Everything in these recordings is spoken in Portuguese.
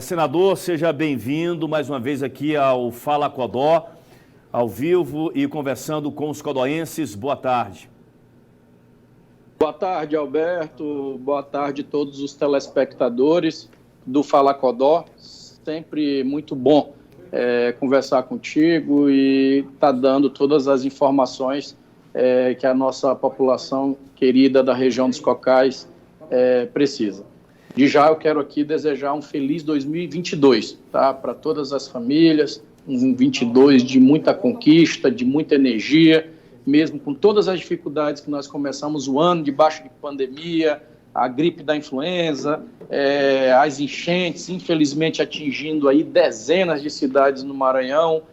senador, seja bem-vindo mais uma vez aqui ao Fala Codó, ao vivo e conversando com os codoenses. Boa tarde. Boa tarde, Alberto. Boa tarde a todos os telespectadores do Fala Codó. Sempre muito bom conversar contigo e estar dando todas as informações que a nossa população querida da região dos Cocais precisa. De já eu quero aqui desejar um feliz 2022, tá? Para todas as famílias, um 22 de muita conquista, de muita energia, mesmo com todas as dificuldades que nós começamos o ano, debaixo de pandemia, a gripe da influenza, as enchentes, infelizmente atingindo aí dezenas de cidades no Maranhão,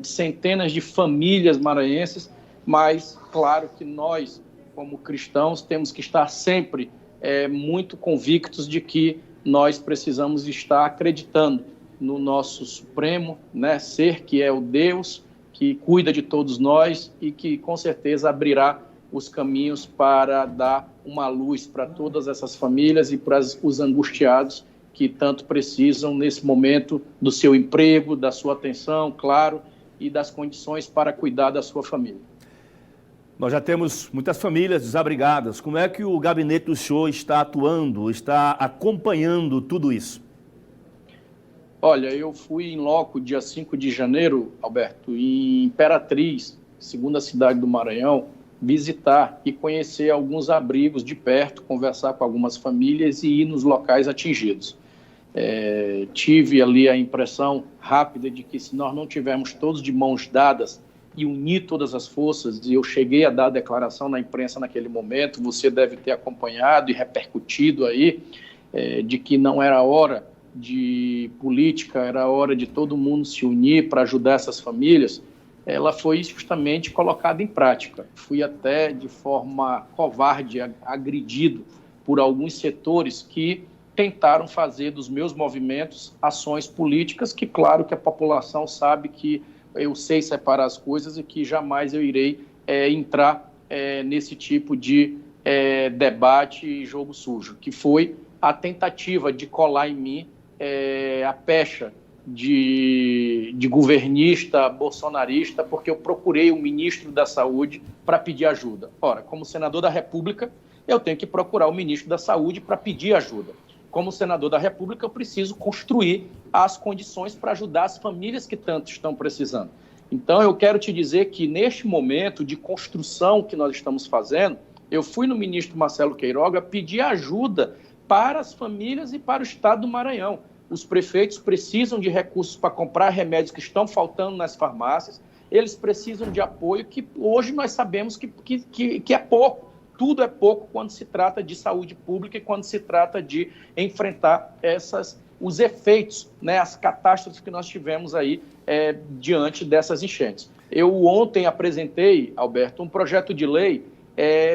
centenas de famílias maranhenses, mas claro que nós, como cristãos, temos que estar sempre muito convictos de que nós precisamos estar acreditando no nosso Supremo, né, ser que é o Deus que cuida de todos nós e que com certeza abrirá os caminhos para dar uma luz para todas essas famílias e para os angustiados que tanto precisam nesse momento do seu emprego, da sua atenção, claro, e das condições para cuidar da sua família. Nós já temos muitas famílias desabrigadas. Como é que o gabinete do senhor está atuando, está acompanhando tudo isso? Olha, eu fui em loco dia 5 de janeiro, Alberto, em Imperatriz, segunda cidade do Maranhão, visitar e conhecer alguns abrigos de perto, conversar com algumas famílias e ir nos locais atingidos. Tive ali a impressão rápida de que se nós não tivermos todos de mãos dadas e unir todas as forças, e eu cheguei a dar a declaração na imprensa naquele momento, você deve ter acompanhado e repercutido aí, de que não era hora de política, era hora de todo mundo se unir para ajudar essas famílias. Ela foi justamente colocada em prática. Fui até de forma covarde agredido por alguns setores que tentaram fazer dos meus movimentos ações políticas, que claro que a população sabe que eu sei separar as coisas e que jamais eu irei entrar nesse tipo de debate e jogo sujo, que foi a tentativa de colar em mim a pecha de governista bolsonarista, porque eu procurei o ministro da Saúde para pedir ajuda. Ora, como senador da República, eu tenho que procurar o ministro da Saúde para pedir ajuda. Como senador da República, eu preciso construir as condições para ajudar as famílias que tanto estão precisando. Então, eu quero te dizer que, neste momento de construção que nós estamos fazendo, eu fui no ministro Marcelo Queiroga pedir ajuda para as famílias e para o estado do Maranhão. Os prefeitos precisam de recursos para comprar remédios que estão faltando nas farmácias, eles precisam de apoio que hoje nós sabemos que é pouco. Tudo é pouco quando se trata de saúde pública e quando se trata de enfrentar os efeitos, né, as catástrofes que nós tivemos aí diante dessas enchentes. Eu ontem apresentei, Alberto, um projeto de lei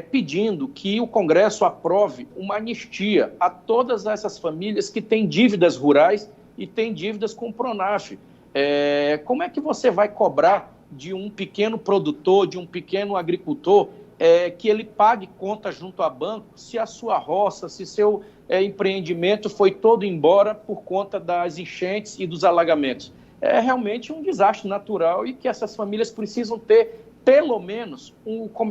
pedindo que o Congresso aprove uma anistia a todas essas famílias que têm dívidas rurais e têm dívidas com o Pronaf. Como é que você vai cobrar de um pequeno produtor, de um pequeno agricultor, que ele pague conta junto a banco se a sua roça, se seu empreendimento foi todo embora por conta das enchentes e dos alagamentos? É realmente um desastre natural e que essas famílias precisam ter, pelo menos,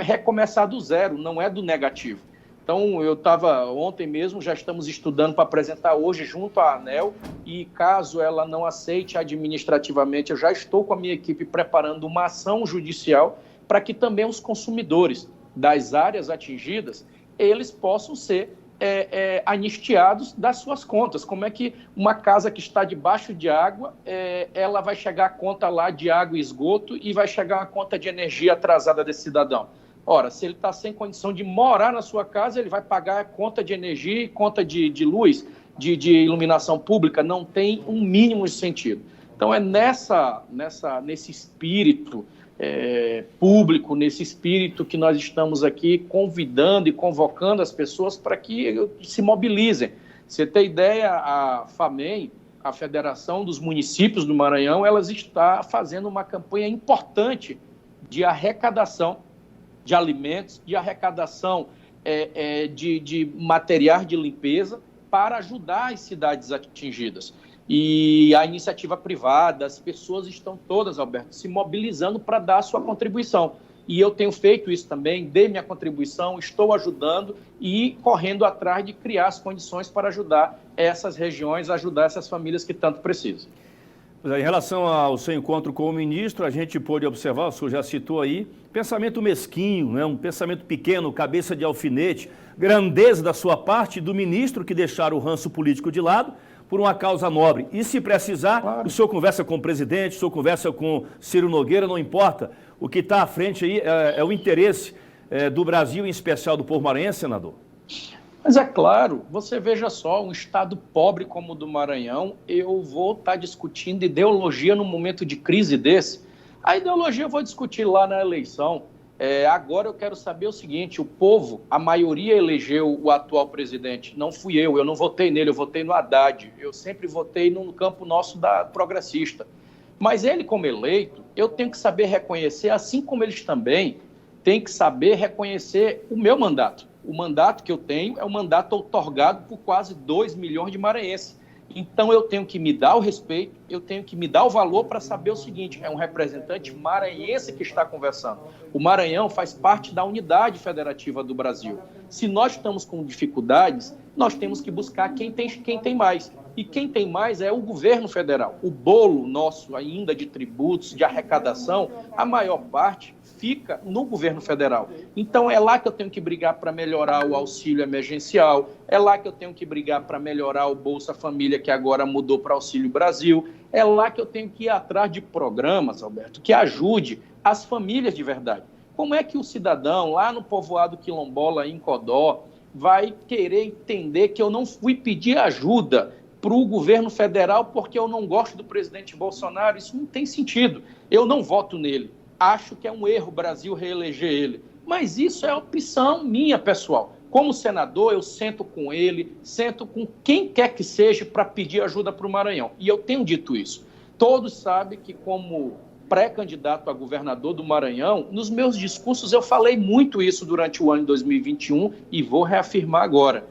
recomeçar do zero, não é do negativo. Então, eu estava ontem mesmo, já estamos estudando para apresentar hoje junto à ANEEL e caso ela não aceite administrativamente, eu já estou com a minha equipe preparando uma ação judicial para que também os consumidores das áreas atingidas, eles possam ser anistiados das suas contas. Como é que uma casa que está debaixo de água, ela vai chegar a conta lá de água e esgoto e vai chegar a conta de energia atrasada desse cidadão? Ora, se ele está sem condição de morar na sua casa, ele vai pagar a conta de energia e conta de luz, de iluminação pública, não tem um mínimo de sentido. Então, é nesse espírito público, nesse espírito que nós estamos aqui convidando e convocando as pessoas para que se mobilizem. Você tem ideia, a FAMEM, a Federação dos Municípios do Maranhão, ela está fazendo uma campanha importante de arrecadação de alimentos, de arrecadação de materiais de limpeza para ajudar as cidades atingidas. E a iniciativa privada, as pessoas estão todas, Alberto, se mobilizando para dar a sua contribuição. E eu tenho feito isso também, dei minha contribuição, estou ajudando e correndo atrás de criar as condições para ajudar essas regiões, ajudar essas famílias que tanto precisam. Em relação ao seu encontro com o ministro, a gente pôde observar, o senhor já citou aí, pensamento mesquinho, né? Um pensamento pequeno, cabeça de alfinete, grandeza da sua parte do ministro que deixaram o ranço político de lado por uma causa nobre. E se precisar, claro, o senhor conversa com o presidente, o senhor conversa com Ciro Nogueira, não importa. O que está à frente aí é o interesse do Brasil, em especial do povo maranhense, senador? Mas é claro, você veja só, um estado pobre como o do Maranhão, eu vou estar discutindo ideologia num momento de crise desse. A ideologia eu vou discutir lá na eleição. Agora eu quero saber o seguinte, o povo, a maioria elegeu o atual presidente, não fui eu não votei nele, eu votei no Haddad, eu sempre votei no campo nosso da progressista. Mas ele, como eleito, eu tenho que saber reconhecer, assim como eles também têm que saber reconhecer o meu mandato. O mandato que eu tenho é um mandato outorgado por quase 2 milhões de maranhenses. Então eu tenho que me dar o respeito, eu tenho que me dar o valor para saber o seguinte, é um representante maranhense que está conversando. O Maranhão faz parte da unidade federativa do Brasil. Se nós estamos com dificuldades, nós temos que buscar quem tem mais. E quem tem mais é o governo federal. O bolo nosso ainda de tributos, de arrecadação, a maior parte fica no governo federal. Então é lá que eu tenho que brigar para melhorar o auxílio emergencial, é lá que eu tenho que brigar para melhorar o Bolsa Família, que agora mudou para Auxílio Brasil, é lá que eu tenho que ir atrás de programas, Alberto, que ajude as famílias de verdade. Como é que o cidadão lá no povoado quilombola, em Codó, vai querer entender que eu não fui pedir ajuda para o governo federal porque eu não gosto do presidente Bolsonaro? Isso não tem sentido. Eu não voto nele. Acho que é um erro o Brasil reeleger ele. Mas isso é opção minha, pessoal. Como senador, eu sento com ele, sento com quem quer que seja para pedir ajuda para o Maranhão. E eu tenho dito isso. Todos sabem que, como pré-candidato a governador do Maranhão, nos meus discursos eu falei muito isso durante o ano de 2021 e vou reafirmar agora.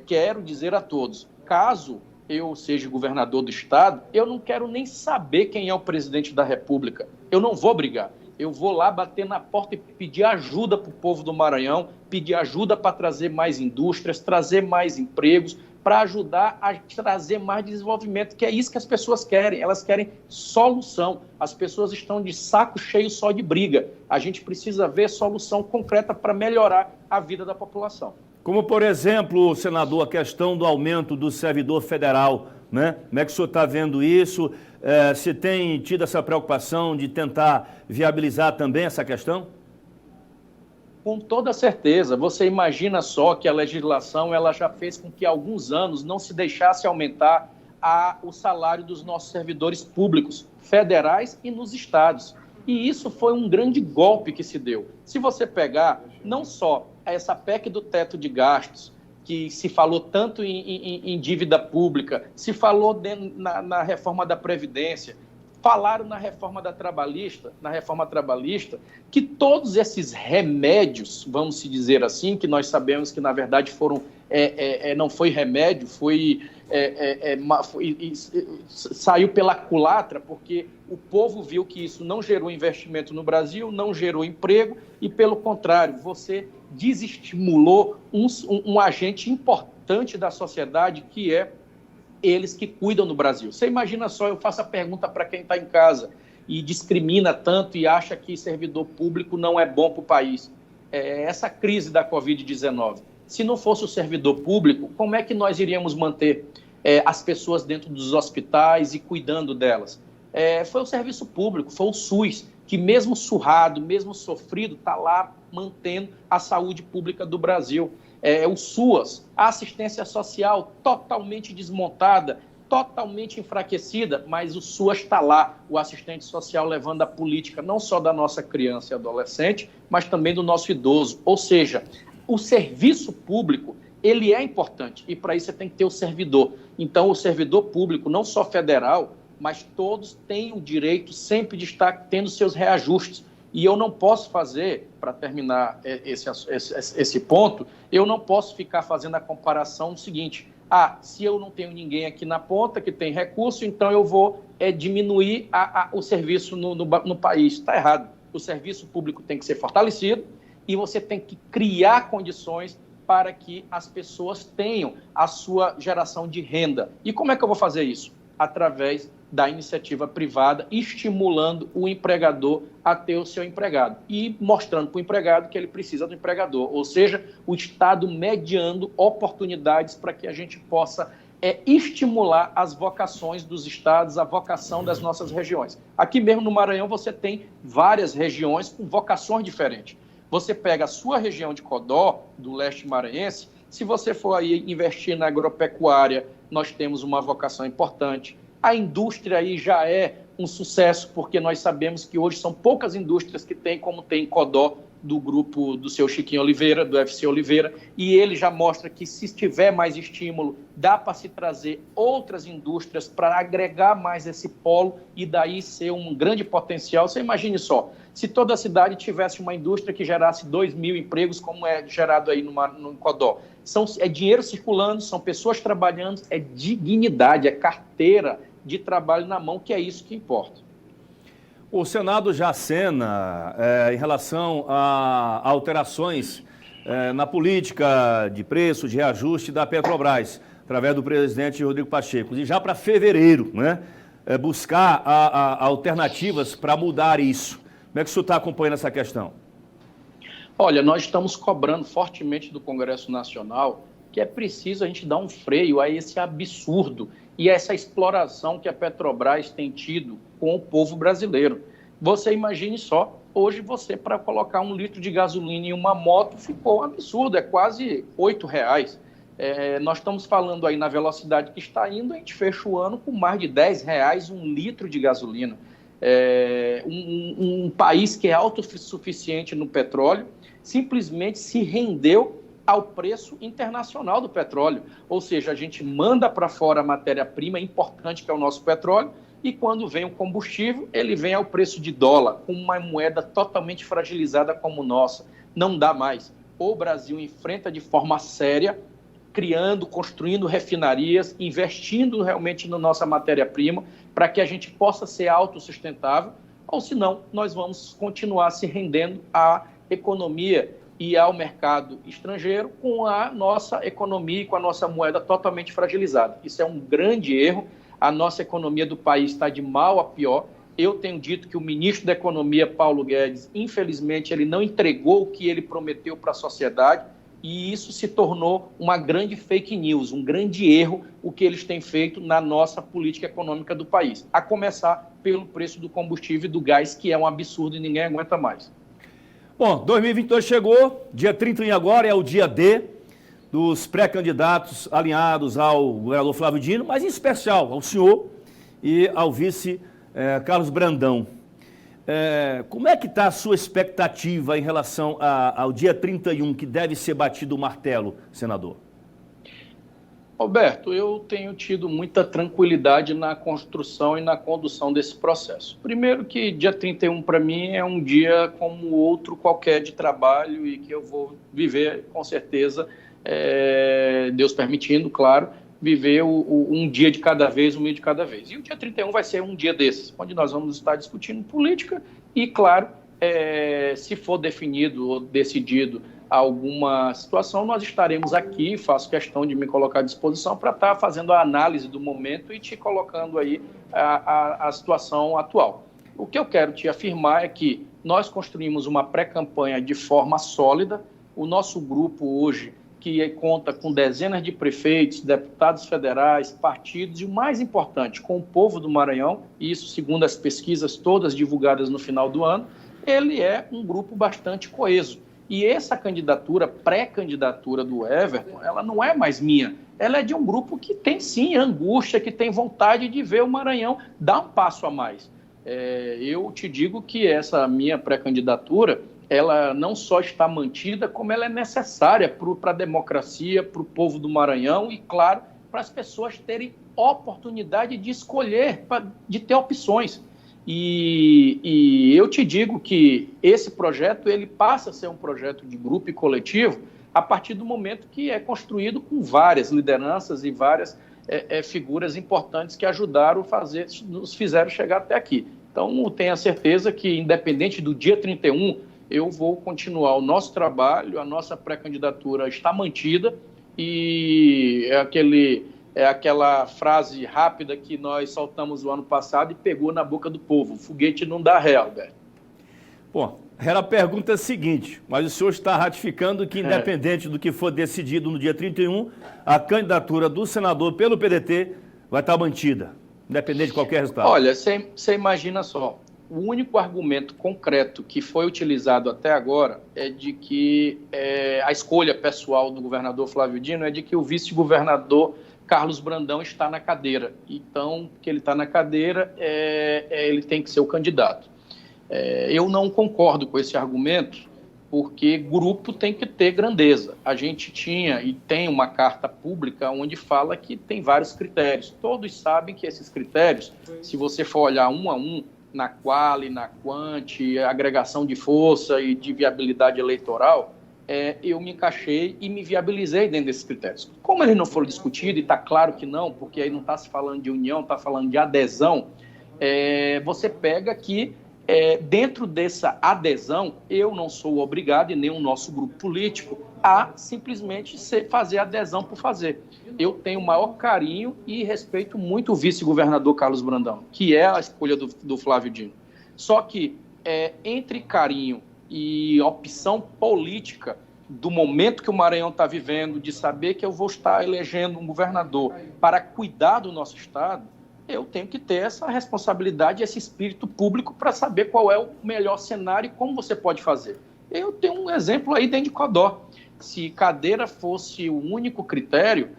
Quero dizer a todos, caso eu seja governador do estado, eu não quero nem saber quem é o presidente da República. Eu não vou brigar. Eu vou lá bater na porta e pedir ajuda para o povo do Maranhão, pedir ajuda para trazer mais indústrias, trazer mais empregos, para ajudar a trazer mais desenvolvimento, que é isso que as pessoas querem. Elas querem solução. As pessoas estão de saco cheio só de briga. A gente precisa ver solução concreta para melhorar a vida da população. Como, por exemplo, senador, a questão do aumento do servidor federal, né? Como é que o senhor está vendo isso? Se tem tido essa preocupação de tentar viabilizar também essa questão? Com toda certeza. Você imagina só que a legislação ela já fez com que há alguns anos não se deixasse aumentar o salário dos nossos servidores públicos, federais e nos estados. E isso foi um grande golpe que se deu. Se você pegar não só essa PEC do teto de gastos, que se falou tanto em dívida pública, se falou na reforma da Previdência, falaram na reforma trabalhista, que todos esses remédios, vamos se dizer assim, que nós sabemos que na verdade foram, não foi remédio, saiu pela culatra, porque o povo viu que isso não gerou investimento no Brasil, não gerou emprego e, pelo contrário, você desestimulou um agente importante da sociedade, que é eles que cuidam do Brasil. Você imagina só, eu faço a pergunta para quem está em casa e discrimina tanto e acha que servidor público não é bom para o país. Essa crise da Covid-19, se não fosse o servidor público, como é que nós iríamos manter as pessoas dentro dos hospitais e cuidando delas? Foi o serviço público, foi o SUS, que mesmo surrado, mesmo sofrido, está lá mantendo a saúde pública do Brasil. O SUAS, a assistência social totalmente desmontada, totalmente enfraquecida, mas o SUAS está lá, o assistente social levando a política não só da nossa criança e adolescente, mas também do nosso idoso. Ou seja, o serviço público, ele é importante e para isso você tem que ter o servidor. Então, o servidor público, não só federal, mas todos têm o direito sempre de estar tendo seus reajustes. E eu não posso fazer, para terminar esse ponto, eu não posso ficar fazendo a comparação do seguinte: se eu não tenho ninguém aqui na ponta que tem recurso, então eu vou diminuir o serviço no país. Está errado. O serviço público tem que ser fortalecido e você tem que criar condições para que as pessoas tenham a sua geração de renda. E como é que eu vou fazer isso? Através da iniciativa privada, estimulando o empregador a ter o seu empregado e mostrando para o empregado que ele precisa do empregador, ou seja, o Estado mediando oportunidades para que a gente possa estimular as vocações dos estados, a vocação das nossas regiões. Aqui mesmo no Maranhão você tem várias regiões com vocações diferentes. Você pega a sua região de Codó, do leste maranhense, se você for aí investir na agropecuária, nós temos uma vocação importante. A indústria aí já é um sucesso, porque nós sabemos que hoje são poucas indústrias que tem, como tem em Codó, do grupo do seu Chiquinho Oliveira, do FC Oliveira, e ele já mostra que se tiver mais estímulo, dá para se trazer outras indústrias para agregar mais esse polo e daí ser um grande potencial. Você imagine só, se toda a cidade tivesse uma indústria que gerasse 2.000 empregos, como é gerado aí no Codó. É dinheiro circulando, são pessoas trabalhando, é dignidade, é carteira de trabalho na mão, que é isso que importa. O Senado já acena em relação a alterações na política de preço, de reajuste da Petrobras, através do presidente Rodrigo Pacheco. E já para fevereiro, né, buscar alternativas para mudar isso. Como é que o senhor está acompanhando essa questão? Olha, nós estamos cobrando fortemente do Congresso Nacional que é preciso a gente dar um freio a esse absurdo e a essa exploração que a Petrobras tem tido com o povo brasileiro. Você imagine só, hoje você, para colocar 1 litro de gasolina em uma moto, ficou um absurdo, é quase R$8. Nós estamos falando aí na velocidade que está indo, a gente fecha o ano com mais de R$10 1 litro de gasolina. Um país que é autossuficiente no petróleo simplesmente se rendeu ao preço internacional do petróleo. Ou seja, a gente manda para fora a matéria-prima importante que é o nosso petróleo e quando vem o combustível, ele vem ao preço de dólar, com uma moeda totalmente fragilizada como nossa. Não dá mais. O Brasil enfrenta de forma séria, construindo refinarias, investindo realmente na nossa matéria-prima para que a gente possa ser autossustentável, ou senão nós vamos continuar se rendendo à economia e ao mercado estrangeiro com a nossa economia e com a nossa moeda totalmente fragilizada. Isso é um grande erro. A nossa economia do país está de mal a pior. Eu tenho dito que o ministro da Economia, Paulo Guedes, infelizmente, ele não entregou o que ele prometeu para a sociedade e isso se tornou uma grande fake news, um grande erro o que eles têm feito na nossa política econômica do país, a começar pelo preço do combustível e do gás, que é um absurdo e ninguém aguenta mais. Bom, 2022 chegou, dia 31 agora é o dia D dos pré-candidatos alinhados ao governador Flávio Dino, mas em especial ao senhor e ao vice Carlos Brandão. Como é que está a sua expectativa em relação ao dia 31, que deve ser batido o martelo, senador? Roberto, eu tenho tido muita tranquilidade na construção e na condução desse processo. Primeiro que dia 31 para mim é um dia como outro qualquer de trabalho e que eu vou viver com certeza, Deus permitindo, claro, viver um dia de cada vez, um mês de cada vez. E o dia 31 vai ser um dia desses, onde nós vamos estar discutindo política e, claro, se for definido ou decidido alguma situação, nós estaremos aqui, faço questão de me colocar à disposição para estar fazendo a análise do momento e te colocando aí a situação atual. O que eu quero te afirmar é que nós construímos uma pré-campanha de forma sólida, o nosso grupo hoje, que conta com dezenas de prefeitos, deputados federais, partidos e o mais importante, com o povo do Maranhão, e isso segundo as pesquisas todas divulgadas no final do ano, ele é um grupo bastante coeso. E essa candidatura, pré-candidatura do Everton, ela não é mais minha, ela é de um grupo que tem sim angústia, que tem vontade de ver o Maranhão dar um passo a mais. Eu te digo que essa minha pré-candidatura, ela não só está mantida, como ela é necessária para a democracia, para o povo do Maranhão e, claro, para as pessoas terem oportunidade de escolher, de ter opções. E eu te digo que esse projeto ele passa a ser um projeto de grupo e coletivo, a partir do momento que é construído com várias lideranças e várias figuras importantes que ajudaram nos fizeram chegar até aqui. Então, tenha certeza que, independente do dia 31, eu vou continuar o nosso trabalho, a nossa pré-candidatura está mantida e é aquela frase rápida que nós soltamos o ano passado e pegou na boca do povo: o foguete não dá ré, Alberto. Bom, era a pergunta seguinte, mas o senhor está ratificando que, independente do que for decidido no dia 31, a candidatura do senador pelo PDT vai estar mantida, independente de qualquer resultado. Olha, você imagina só, o único argumento concreto que foi utilizado até agora é de que a escolha pessoal do governador Flávio Dino é de que o vice-governador Carlos Brandão está na cadeira. Então, que ele está na cadeira, ele tem que ser o candidato. Eu não concordo com esse argumento, porque grupo tem que ter grandeza. A gente tinha e tem uma carta pública onde fala que tem vários critérios. Todos sabem que esses critérios, se você for olhar um a um, na quali, na quanti, agregação de força e de viabilidade eleitoral, eu me encaixei e me viabilizei dentro desses critérios. Como eles não foram discutidos, e está claro que não, porque aí não está se falando de união, está falando de adesão, você pega que dentro dessa adesão, eu não sou obrigado, e nem o nosso grupo político, a simplesmente fazer adesão por fazer. Eu tenho o maior carinho e respeito muito o vice-governador Carlos Brandão, que é a escolha do Flávio Dino. Só que entre carinho e opção política do momento que o Maranhão está vivendo, de saber que eu vou estar elegendo um governador para cuidar do nosso estado, eu tenho que ter essa responsabilidade, esse espírito público para saber qual é o melhor cenário e como você pode fazer. Eu tenho um exemplo aí dentro de Codó. Se cadeira fosse o único critério,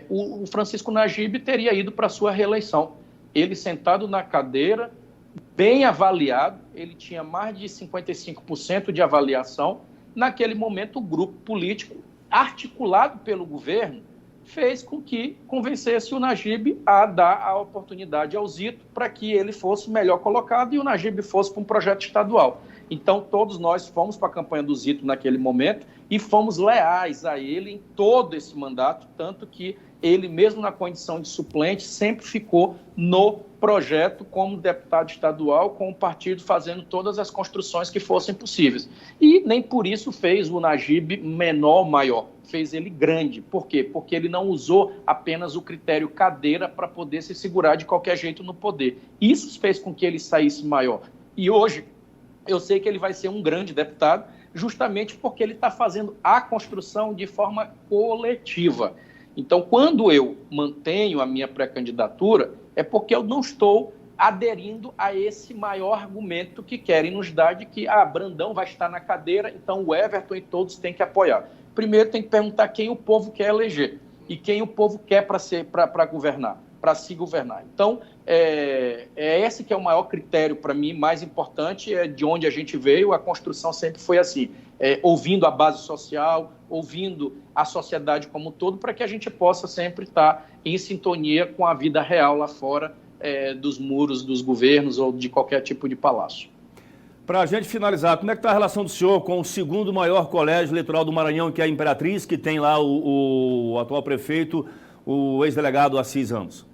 o Francisco Najib teria ido para a sua reeleição. Ele sentado na cadeira, bem avaliado, ele tinha mais de 55% de avaliação. Naquele momento, o grupo político, articulado pelo governo, fez com que convencesse o Najib a dar a oportunidade ao Zito para que ele fosse melhor colocado e o Najib fosse para um projeto estadual. Então, todos nós fomos para a campanha do Zito naquele momento e fomos leais a ele em todo esse mandato, tanto que ele, mesmo na condição de suplente, sempre ficou no projeto como deputado estadual, com o partido fazendo todas as construções que fossem possíveis. E nem por isso fez o Najib menor ou maior, fez ele grande. Por quê? Porque ele não usou apenas o critério cadeira para poder se segurar de qualquer jeito no poder. Isso fez com que ele saísse maior. E hoje, eu sei que ele vai ser um grande deputado, justamente porque ele está fazendo a construção de forma coletiva. Então, quando eu mantenho a minha pré-candidatura, é porque eu não estou aderindo a esse maior argumento que querem nos dar de que Brandão vai estar na cadeira, então o Everton e todos têm que apoiar. Primeiro tem que perguntar quem o povo quer eleger e quem o povo quer para governar, para se governar. Então, esse que é o maior critério para mim, mais importante, é de onde a gente veio. A construção sempre foi assim, ouvindo a base social, ouvindo a sociedade como um todo, para que a gente possa sempre estar em sintonia com a vida real lá fora dos muros dos governos ou de qualquer tipo de palácio. Para a gente finalizar, como é que está a relação do senhor com o segundo maior colégio eleitoral do Maranhão, que é a Imperatriz, que tem lá o atual prefeito, o ex-delegado Assis Ramos?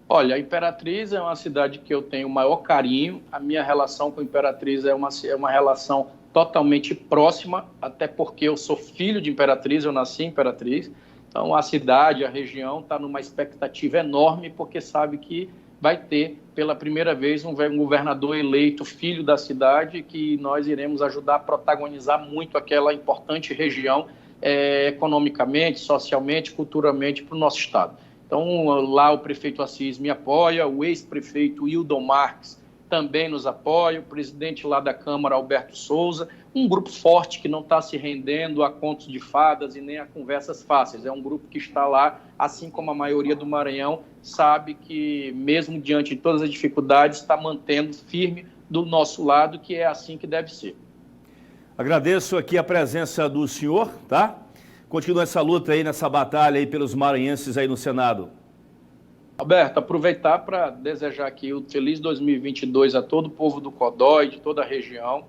Olha, a Imperatriz é uma cidade que eu tenho o maior carinho. A minha relação com a Imperatriz é uma relação totalmente próxima, até porque eu sou filho de Imperatriz, eu nasci em Imperatriz. Então, a cidade, a região está numa expectativa enorme, porque sabe que vai ter, pela primeira vez, um governador eleito, filho da cidade, que nós iremos ajudar a protagonizar muito aquela importante região, economicamente, socialmente, culturalmente, para o nosso estado. Então, lá o prefeito Assis me apoia, o ex-prefeito Hildon Marques também nos apoia, o presidente lá da Câmara, Alberto Souza, um grupo forte que não está se rendendo a contos de fadas e nem a conversas fáceis. É um grupo que está lá, assim como a maioria do Maranhão, sabe que, mesmo diante de todas as dificuldades, está mantendo firme do nosso lado, que é assim que deve ser. Agradeço aqui a presença do senhor, tá? Continua essa luta aí, nessa batalha aí pelos maranhenses aí no Senado. Alberto, aproveitar para desejar aqui o feliz 2022 a todo o povo do Codó e de toda a região.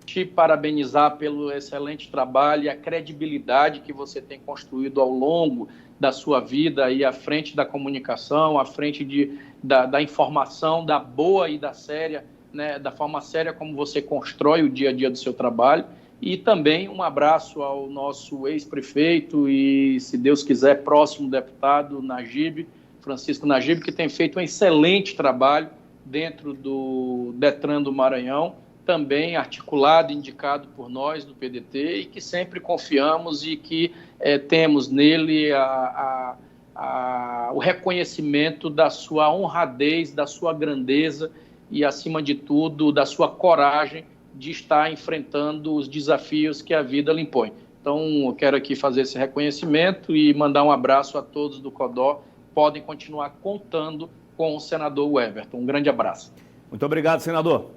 te parabenizar pelo excelente trabalho e a credibilidade que você tem construído ao longo da sua vida aí à frente da comunicação, à frente da informação, da boa e da séria, né, da forma séria como você constrói o dia a dia do seu trabalho. E também um abraço ao nosso ex-prefeito e, se Deus quiser, próximo deputado Najib, Francisco Najib, que tem feito um excelente trabalho dentro do Detran do Maranhão, também articulado e indicado por nós do PDT, e que sempre confiamos e que temos nele o reconhecimento da sua honradez, da sua grandeza e, acima de tudo, da sua coragem de estar enfrentando os desafios que a vida lhe impõe. Então, eu quero aqui fazer esse reconhecimento e mandar um abraço a todos do CODO. Podem continuar contando com o senador Everton. Um grande abraço. Muito obrigado, senador.